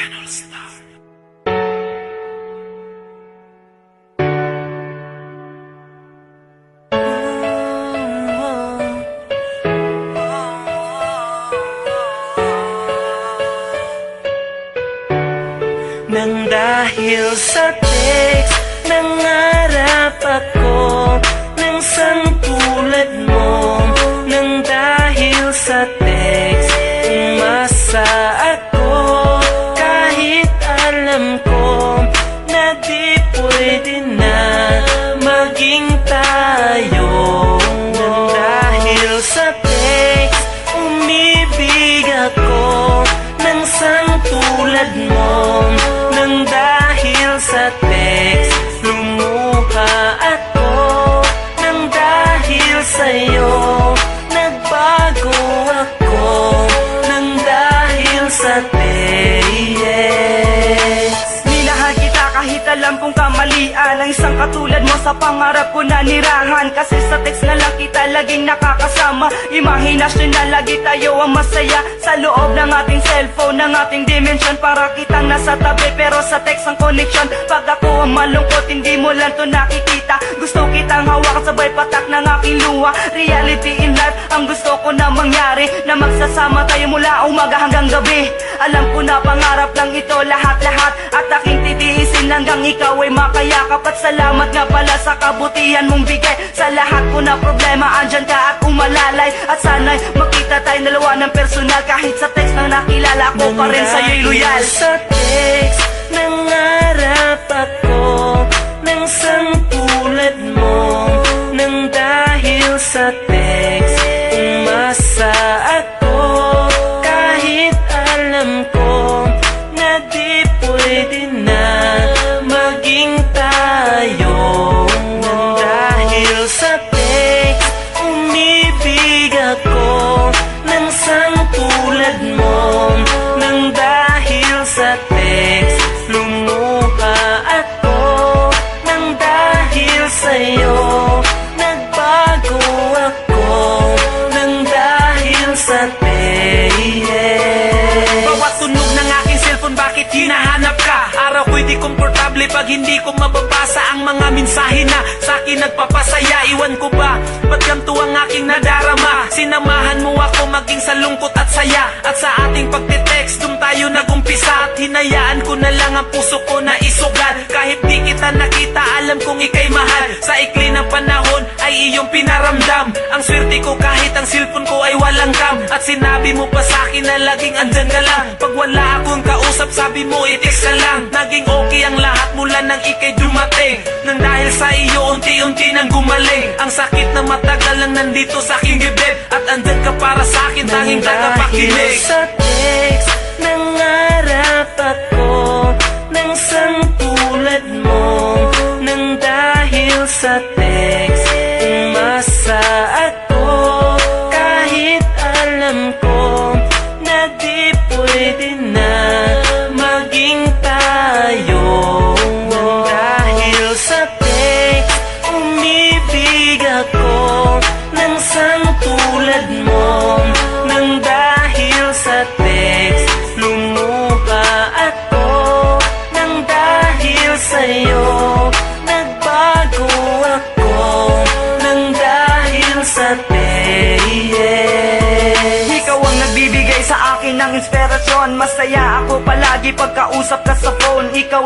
Channel Star. Nang dahil sa text, nangarap ako ng tulad mo. Nang dahil sa text, umasa ako kahit alam ko na di pwede na maging tayo. Nang dahil sa text, umibig ako ng tulad mo. Nang dahil sa text, lumuha ako. Nang dahil sa'yo, nagbago ako. Nang dahil sa text, minahal kita kahit alam kong kamalian. Ang isang katulad mo sa pangarap ko na nirahan. Kasi sa text na lang kita laging nakakasama. Imahinasyon na lagi tayo ang masaya sa loob ng ating cellphone, ng ating dimension. Para kitang nasa tabi pero sa text ang connection. Pag ako ang malungkot, hindi mo lang to nakikita. Gusto kitang hawakan sabay patak ng aking luha. Reality in life ang gusto ko na mangyari, na magsasama tayo mula umaga hanggang gabi. Alam ko na pangarap lang ito lahat-lahat, at aking titiisin hanggang ikaw ay makayakap. At salamat nga pala sa kabutihan mong bigay. Sa lahat ko na problema, andyan ka at umalalay. At sana'y makita tayo dalawa ng personal. Kahit sa text na nakilala ko pa rin sa'yo'y loyal. Sa text, nangarap ako ng tulad mo. Nang dahil sa text, umasa ako kahit alam ko na di pwede na maging tayo. Nang dahil sa text, umibig ako ng tulad mo. Nang dahil sa text, lumuha ako. Nang dahil sa'yo, nagbago ako. Nang dahil sa text, Bawat tunog ng aking cellphone, bakit hinahanap ka? Araw ko'y di komportable pag hindi ko mababasa ang mga mensahe na sa'kin nagpapasaya. Iwan ko ba, ba't ganito ang aking nadarama? Sinamahan mo ako maging sa lungkot at saya. At sa ating pagtitext, dun tayo nagumpisa. At hinayaan ko na lang ang puso ko na isugal. Kahit di kita nakita, alam kong ika'y mahal. Sa ikli ng panahon ay iyong pinaramdam. Ang swerte ko kahit ang cellphone ko ay walang cam. At sinabi mo pa sa'kin na laging andyan ka lang. Pag wala akong kausap, sabi mo i-text ka lang. Naging okay ang lahat mula nang ika'y dumating. Nang dahil sa iyo, unti-unti nang gumaling. Ang sakit na matagal lang nandito sa aking dibdib. At andyan ka para sa'kin, tanging tagapakinig. sa text, nangarap ako ng tulad mo. Nang dahil sa text, umasa ako kahit alam ko na di pwede na maging tayo. Nang dahil sa text, umibig ako ng tulad mo. Nang dahil sa text, lumuha ako. Nang dahil sa'yo, nagbago ako. Nang dahil sa text, Ikaw ang nagbibigay sa akin ng inspirasyon. Masaya ako palagi pagkausap ka sa phone. Ikaw